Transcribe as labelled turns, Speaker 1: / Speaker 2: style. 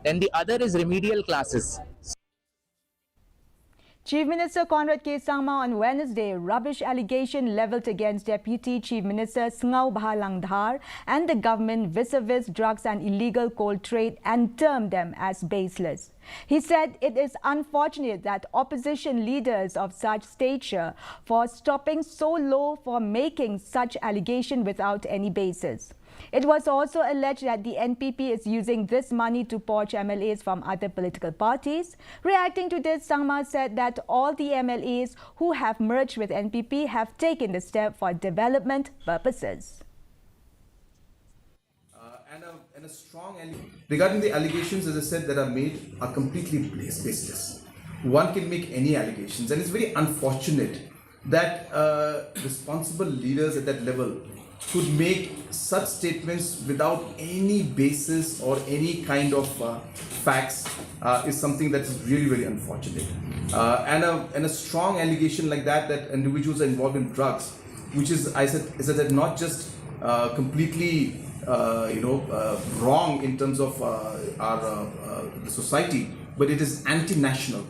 Speaker 1: and the other is remedial classes.
Speaker 2: Chief Minister Conrad K. Sangma on Wednesday rubbish allegation levelled against Deputy Chief Minister Sniawbhalang Dhar and the government vis-a-vis drugs and illegal coal trade and termed them as baseless. He said it is unfortunate that opposition leaders of such stature for stopping so low for making such allegation without any basis. It was also alleged that the NPP is using this money to poach MLAs from other political parties. Reacting to this, Sangma said that all the MLAs who have merged with NPP have taken the step for development purposes.
Speaker 3: And a strong regarding the allegations, as I said, that are made are completely baseless. One can make any allegations, and it's very unfortunate that responsible leaders at that level could make such statements without any basis or any kind of facts is something that is really very unfortunate. And a strong allegation like that individuals are involved in drugs, which is, I said not just completely wrong in terms of the society, but it is anti-national.